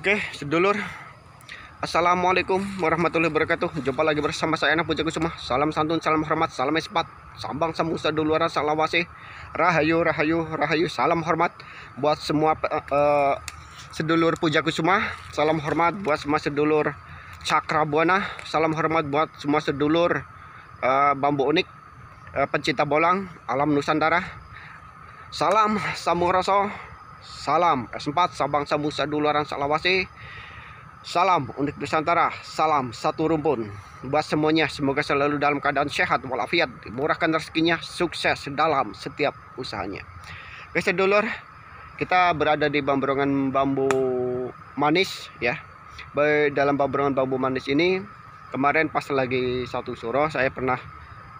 Oke, sedulur. Assalamualaikum warahmatullahi wabarakatuh. Jumpa lagi bersama saya Anak Pujaku semua. Salam santun, salam hormat, salam ispat, sambang sambung seduluran, salawase, rahayu, rahayu, rahayu. Salam hormat buat semua sedulur Pujaku semua. Salam hormat buat semua sedulur Cakra Buana. Salam hormat buat semua sedulur Bambu Unik, pencinta bolang, alam Nusantara. Salam sambung rasa. Salam S4 Sabang Sambung Saduluran Salawase. Salam Unik Nusantara. Salam satu rumpun buat semuanya. Semoga selalu dalam keadaan sehat walafiat, dimurahkan rezekinya, sukses dalam setiap usahanya. Oke sedulur, kita berada di bamburongan bambu manis ya. Dalam bamburongan bambu manis ini, kemarin pas lagi satu suro saya pernah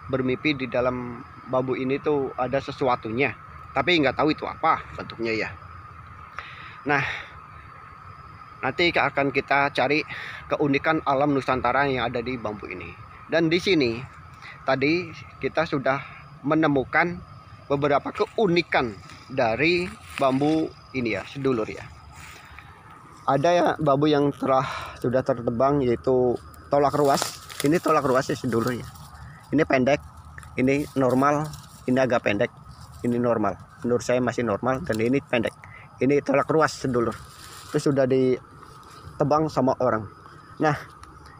bermimpi di dalam bambu ini tuh ada sesuatunya, tapi nggak tahu itu apa bentuknya ya. Nah, nanti akan kita cari keunikan alam Nusantara yang ada di bambu ini. Dan di sini tadi kita sudah menemukan beberapa keunikan dari bambu ini ya, sedulur ya. Ada ya bambu yang sudah tertebang, yaitu tolak ruas. Ini tolak ruas ya sedulur ya. Ini pendek, ini normal, ini agak pendek, ini normal. Menurut saya masih normal, dan ini pendek. Ini tolak ruas sedulur. Itu sudah ditebang sama orang. Nah,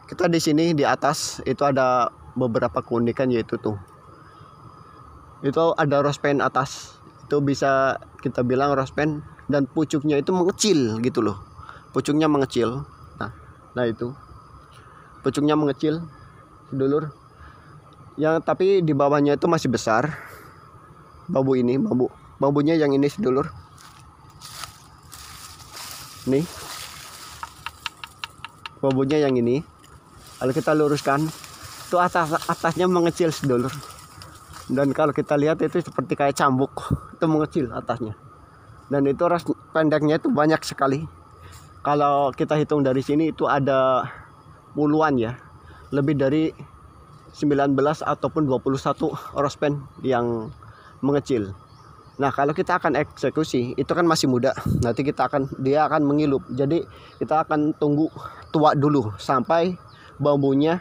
kita di sini di atas itu ada beberapa keunikan, yaitu tuh. Itu ada rospen atas. Itu bisa kita bilang rospen, dan pucuknya itu mengecil gitu loh. Pucuknya mengecil. Nah itu. Pucuknya mengecil sedulur. Yang tapi di bawahnya itu masih besar. Bambu ini, bambunya yang ini sedulur. Nih bambunya yang ini, kalau kita luruskan itu atasnya mengecil sedulur, dan kalau kita lihat itu seperti kayak cambuk, itu mengecil atasnya, dan itu ras pendeknya itu banyak sekali. Kalau kita hitung dari sini itu ada puluhan ya, lebih dari 19 ataupun 21 rospen yang mengecil. Nah, kalau kita akan eksekusi, itu kan masih muda. Nanti dia akan mengilup. Jadi kita akan tunggu tua dulu sampai bambunya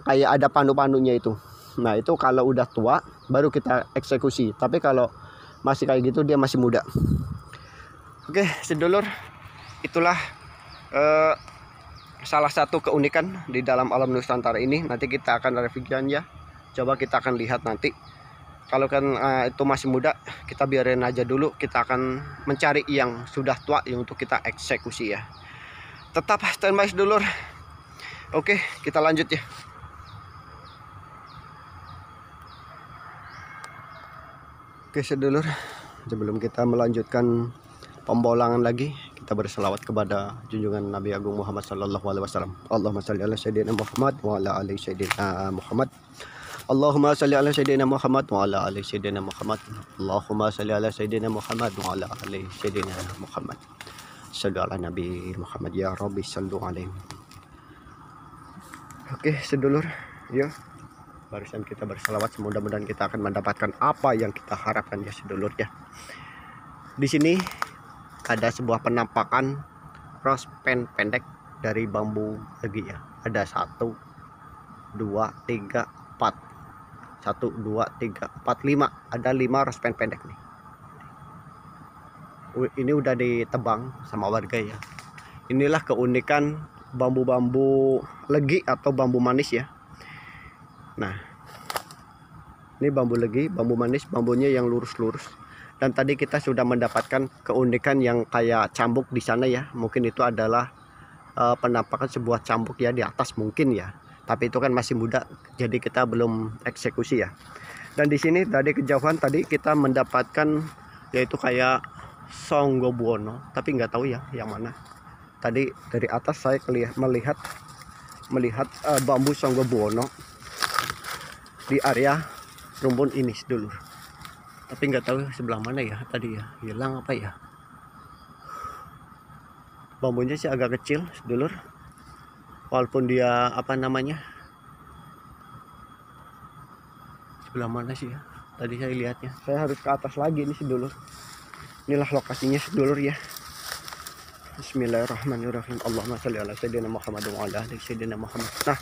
kayak ada pandu-pandunya itu. Nah, itu kalau udah tua baru kita eksekusi. Tapi kalau masih kayak gitu dia masih muda. Oke, sedulur, itulah salah satu keunikan di dalam alam Nusantara ini. Nanti kita akan reviewkan ya. Coba kita akan lihat nanti. Kalau kan itu masih muda, kita biarin aja dulu. Kita akan mencari yang sudah tua yang untuk kita eksekusi ya. Tetap standby sedulur. Oke, kita lanjut ya. Oke sedulur, sebelum kita melanjutkan pembolangan lagi, kita berselawat kepada junjungan Nabi Agung Muhammad sallallahu alaihi wasallam. Allahumma shalli ala sayyidina Muhammad wa ala ali sayyidina Muhammad. Allahumma salli ala sayyidina Muhammad wa ala ali sayyidina Muhammad. Allahumma salli ala sayyidina Muhammad wa ala ali sayyidina Muhammad. Sallu ala Nabi Muhammad ya Rabbi sallu alaihi. Oke sedulur, yuk. Barusan kita berselawat, mudah-mudahan kita akan mendapatkan apa yang kita harapkan ya sedulur ya. Di sini ada sebuah penampakan rospen pendek dari bambu legi ya. Ada 1, 2, 3, 4. 1, 2, 3, 4, 5. Ada 5 rospen pendek nih. Ini udah ditebang sama warga ya. Inilah keunikan bambu-bambu legi atau bambu manis ya. Nah, ini bambu legi, bambu manis, bambunya yang lurus-lurus. Dan tadi kita sudah mendapatkan keunikan yang kayak cambuk di sana ya. Mungkin itu adalah penampakan sebuah cambuk ya di atas mungkin ya. Tapi itu kan masih muda, jadi kita belum eksekusi ya. Dan di sini tadi kejauhan tadi kita mendapatkan yaitu kayak Songgobuwono, tapi nggak tahu ya yang mana. Tadi dari atas saya melihat bambu Songgobuwono di area rumpun ini sedulur. Tapi nggak tahu sebelah mana ya tadi ya, hilang apa ya. Bambunya sih agak kecil sedulur. Walaupun dia sebelah mana sih ya tadi saya lihatnya. Saya harus ke atas lagi nih sedulur. Inilah lokasinya sedulur ya. Bismillahirrahmanirrahim. Allahumma sholli ala sayyidina Muhammad wa ala ali sayyidina Muhammad. Nah,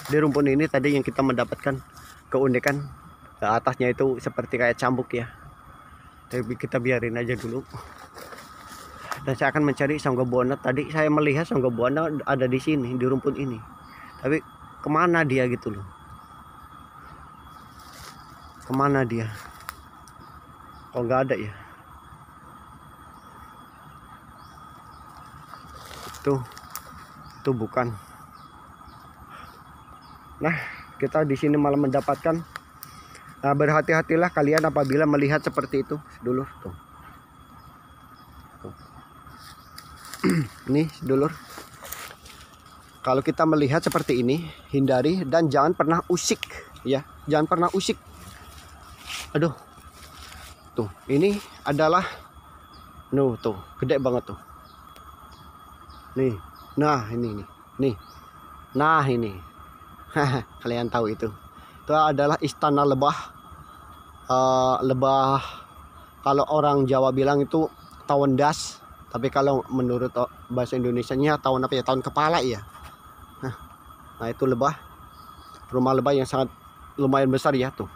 di rumpun ini tadi yang kita mendapatkan keunikan, ke atasnya itu seperti kayak cambuk ya. Tapi kita biarin aja dulu. Dan saya akan mencari Sangga Buana. Tadi saya melihat Sangga Buana ada di sini, di rumpun ini. Tapi kemana dia gitu loh? Kemana dia? Kok nggak ada ya? Itu bukan. Nah, kita di sini malah mendapatkan. Nah, berhati-hatilah kalian apabila melihat seperti itu, sedulur. Tuh. Nih, sedulur. Kalau kita melihat seperti ini, hindari dan jangan pernah usik, ya. Jangan pernah usik. Aduh. Tuh, ini adalah tuh, gede banget tuh. Nih. Nah, ini nih. Nih. Nah, ini. Kalian tahu itu. Itu adalah istana lebah. Lebah, kalau orang Jawa bilang itu tawon das, tapi kalau menurut bahasa Indonesianya tawon apa ya? Tawon kepala ya. Nah, itu lebah. Rumah lebah yang sangat lumayan besar ya tuh.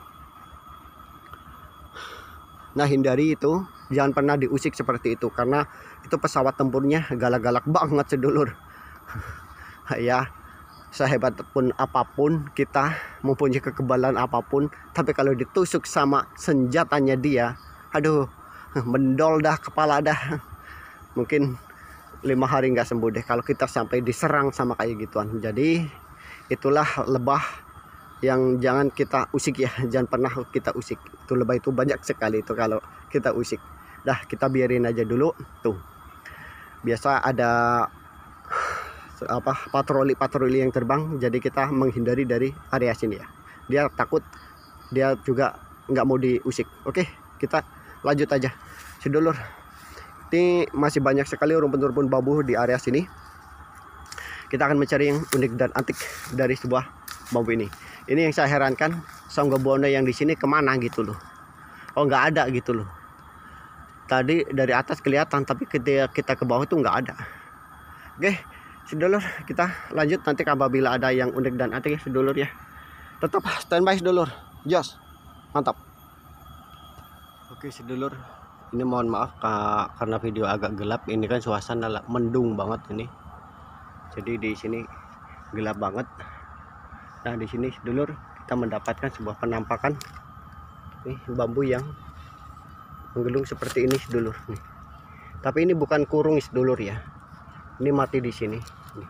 Nah, hindari itu, jangan pernah diusik seperti itu karena itu pesawat tempurnya galak-galak banget, sedulur. Ya, sehebat pun apapun kita, mempunyai kekebalan apapun, tapi kalau ditusuk sama senjatanya dia, aduh, mendol dah kepala dah. Mungkin 5 hari nggak sembuh deh kalau kita sampai diserang sama kayak gituan. Jadi itulah lebah yang jangan kita usik ya, jangan pernah kita usik. Itu lebah itu banyak sekali itu kalau kita usik. Dah, kita biarin aja dulu. Tuh, biasa ada patroli yang terbang, jadi kita menghindari dari area sini ya. Dia takut, dia juga nggak mau diusik. Oke, kita lanjut aja, sedulur. Ini masih banyak sekali rumpun-rumpun bambu di area sini. Kita akan mencari yang unik dan antik dari sebuah bambu ini. Ini yang saya herankan, Sangga Buana yang di sini kemana gitu loh. Oh, nggak ada gitu loh. Tadi dari atas kelihatan, tapi ketika kita ke bawah itu nggak ada. Oke, sedulur, kita lanjut nanti apabila ada yang unik dan antik ya, sedulur ya. Tetap standby sedulur. Jos, mantap. Oke, sedulur, ini mohon maaf karena video agak gelap. Ini kan suasana mendung banget ini. Jadi di sini gelap banget. Nah, di sini sedulur kita mendapatkan sebuah penampakan nih, bambu yang menggelung seperti ini sedulur nih. Tapi ini bukan kurung sedulur ya. Ini mati di sini. Nih.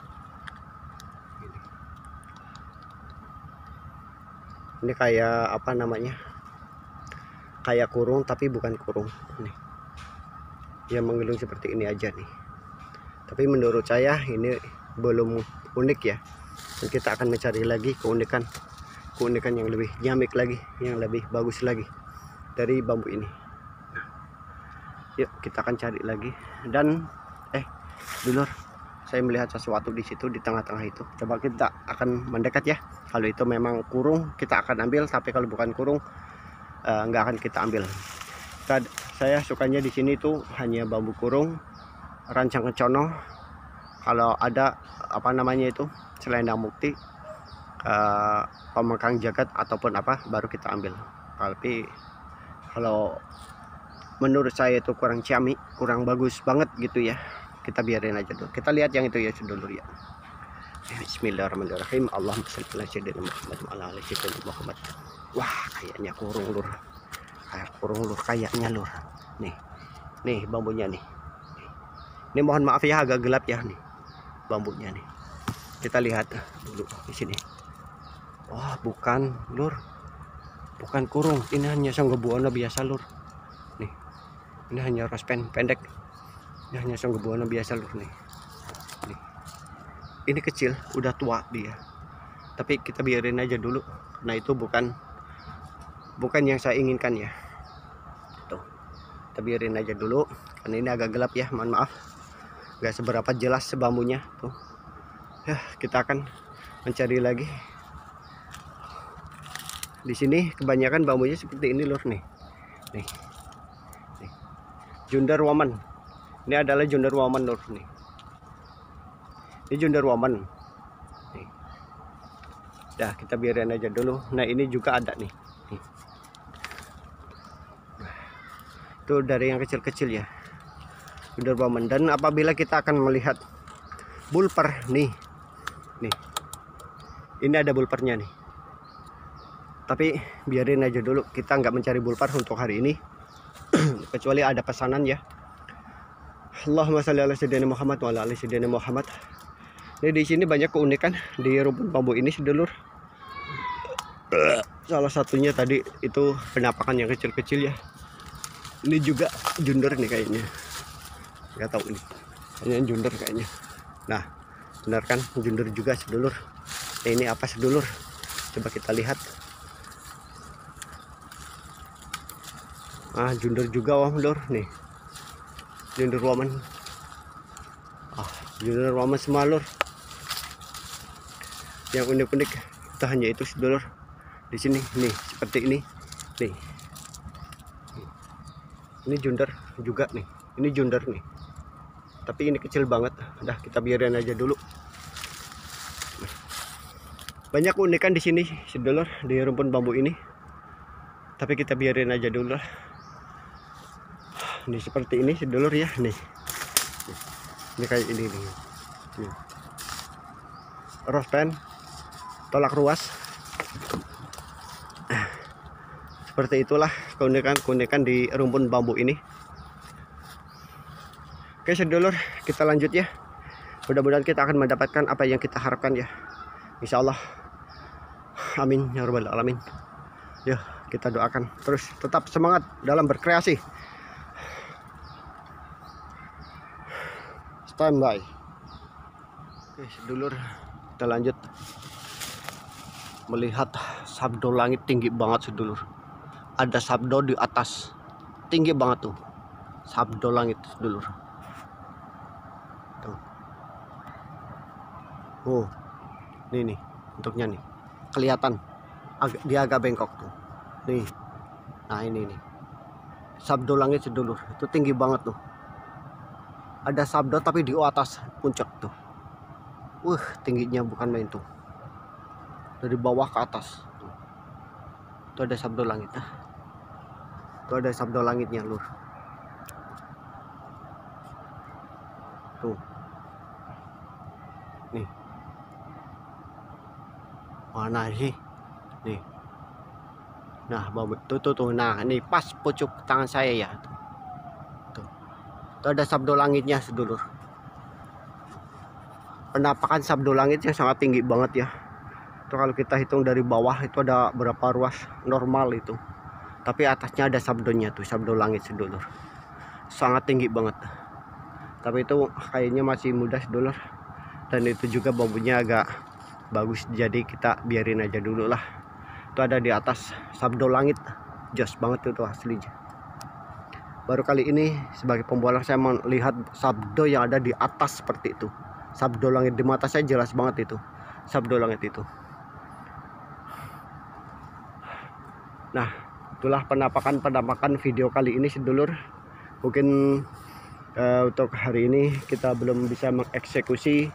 Ini kayak apa namanya? Kayak kurung tapi bukan kurung nih. Dia menggelung seperti ini aja nih. Tapi menurut saya ini belum unik ya. Dan kita akan mencari lagi keunikan yang lebih nyamik lagi, yang lebih bagus lagi dari bambu ini. Nah, yuk kita akan cari lagi. Dan dulur, saya melihat sesuatu di situ di tengah-tengah itu. Coba kita akan mendekat ya. Kalau itu memang kurung kita akan ambil, tapi kalau bukan kurung nggak akan kita ambil. Saya sukanya di sini tuh hanya bambu kurung, rancang kecono. Kalau ada apa namanya itu selendang mukti, pemekang jagat ataupun apa, baru kita ambil. Tapi kalau menurut saya itu kurang ciamik, kurang bagus banget gitu ya, kita biarin aja dulu. Kita lihat yang itu ya sedulur ya. Bismillahirrahmanirrahim. Allahumma shalli ala sayyidina Muhammad wa ala ali sayyidina Muhammad. Wah, kayaknya kurung lur. Kayak kurung lur kayaknya lur. Nih bambunya nih. Ini mohon maaf ya agak gelap ya nih bambunya nih. Kita lihat dulu di sini. Wah, bukan lur. Bukan kurung, ini hanya Sangga Buana biasa lur. Nih. Ini hanya rospen pendek. Ini hanya Sangga Buana biasa lur nih. Nih. Ini kecil, udah tua dia. Tapi kita biarin aja dulu. Nah, itu bukan yang saya inginkan ya. Tuh. Kita biarin aja dulu karena ini agak gelap ya, mohon maaf. Gak seberapa jelas bambunya tuh. Ya, kita akan mencari lagi. Di sini kebanyakan bambunya seperti ini lur nih. Nih. Jundar Waman. Ini adalah Jundar Waman lur nih. Ini Junder Woman. Nih. Dah, kita biarin aja dulu. Nah, ini juga ada nih. Nih. Itu dari yang kecil-kecil ya. Junder Woman. Dan apabila kita akan melihat bulper nih. Nih. Ini ada bulpernya nih. Tapi biarin aja dulu. Kita nggak mencari bulper untuk hari ini. Kecuali ada pesanan ya. Allahumma shalli ala sayyidina Muhammad wa ala ali sayyidina Muhammad. Jadi di sini banyak keunikan di rumpun bambu ini sedulur. Salah satunya tadi itu penampakan yang kecil-kecil ya. Ini juga junder nih kayaknya. Nggak tahu nih. Kayaknya junder kayaknya. Nah, benar kan junder juga sedulur. Nah, ini apa sedulur? Coba kita lihat. Ah, junder juga lur nih. Junder Woman. Ah, Junder Woman semua lur. Yang unik-unik itu hanya itu sedulur. Di sini nih seperti ini. Nih. Ini junder juga nih. Ini junder nih. Tapi ini kecil banget. Udah kita biarin aja dulu. Banyak keunikan di sini sedulur di rumpun bambu ini. Tapi kita biarin aja dulu lah. Ini seperti ini sedulur ya nih. Ini kayak ini nih. Rose pen, tolak ruas. Seperti itulah keunikan di rumpun bambu ini. Oke sedulur, kita lanjut ya. Mudah-mudahan kita akan mendapatkan apa yang kita harapkan ya. Insya Allah. Amin ya rabbal alamin. Yuk kita doakan terus tetap semangat dalam berkreasi. Standby. Oke sedulur, kita lanjut melihat sabdo langit tinggi banget sedulur. Ada sabdo di atas tinggi banget tuh, sabdo langit sedulur tuh. Oh ini nih bentuknya nih kelihatan dia agak bengkok tuh nih. Nah ini nih sabdo langit sedulur, itu tinggi banget tuh. Ada sabdo tapi di atas puncak tuh. Tingginya bukan main tuh. Dari bawah ke atas. Tuh ada sabdo langit. Tuh ada sabdo langitnya lur. Tuh. Nih. Mana sih? Nih. Nah, tuh. Nah, ini pas pucuk tangan saya ya. Itu ada sabdo langitnya sedulur. Penampakan sabdo langitnya sangat tinggi banget ya. Itu kalau kita hitung dari bawah itu ada berapa ruas normal itu. Tapi atasnya ada sabdonya tuh, sabdo langit sedulur. Sangat tinggi banget. Tapi itu kayaknya masih muda sedulur. Dan itu juga bambunya agak bagus, jadi kita biarin aja dulu lah. Itu ada di atas sabdo langit. Jos banget itu aslinya. Baru kali ini sebagai pembolang saya melihat sabdo yang ada di atas seperti itu. Sabdo langit di mata saya jelas banget itu. Sabdo langit itu. Nah, itulah penampakan video kali ini sedulur. Mungkin untuk hari ini kita belum bisa mengeksekusi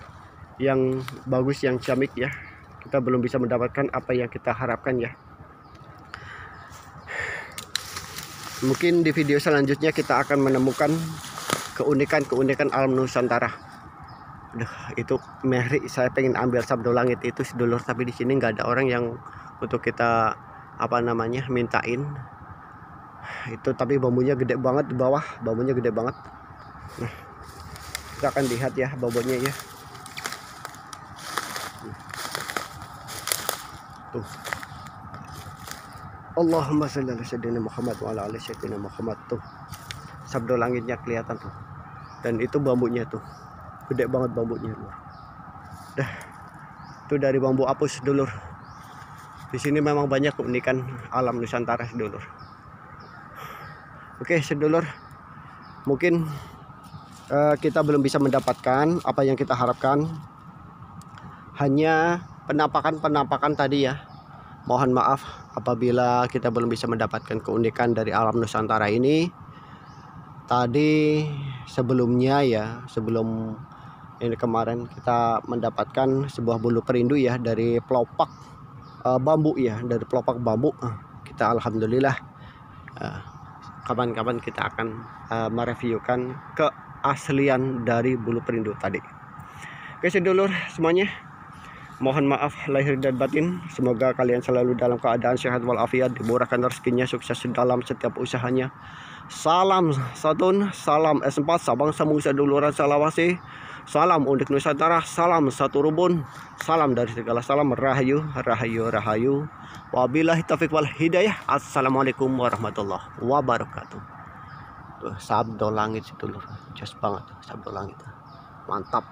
yang bagus, yang ciamik ya. Kita belum bisa mendapatkan apa yang kita harapkan ya. Mungkin di video selanjutnya kita akan menemukan keunikan alam Nusantara. Itu meri saya pengen ambil sabdo langit itu sedulur, tapi di sini nggak ada orang yang untuk kita mintain. Itu tapi bambunya gede banget di bawah, bambunya gede banget. Nah, kita akan lihat ya bambunya ya. Tuh. Allahumma shalli ala sayyidina Muhammad wa ala ali sayyidina Muhammad tuh. Sabdo langitnya kelihatan tuh. Dan itu bambunya tuh. Gede banget bambunya lur. Dah. Itu dari bambu apus dulur. Di sini memang banyak keunikan alam Nusantara sedulur. Oke sedulur. Mungkin kita belum bisa mendapatkan apa yang kita harapkan. Hanya penampakan tadi ya. Mohon maaf apabila kita belum bisa mendapatkan keunikan dari alam Nusantara ini. Tadi sebelumnya ya, sebelum Ini kemarin kita mendapatkan sebuah bulu perindu ya dari pelopak bambu ya, dari pelopak bambu. Kita alhamdulillah kapan-kapan kita akan mereviewkan keaslian dari bulu perindu tadi. Oke sedulur semuanya, mohon maaf lahir dan batin. Semoga kalian selalu dalam keadaan sehat walafiat, dimurahkan rezekinya, sukses dalam setiap usahanya. Salam Satun, salam S4, Sabang Samusa Duluran Salawasi, salam Undik Nusantara, salam satu rubun, salam dari segala salam, rahayu, rahayu, rahayu. Wabillahi taufiq wal hidayah. Assalamualaikum warahmatullahi wabarakatuh. Tuh, sabdo langit sedulur, just banget sabdo langit, mantap.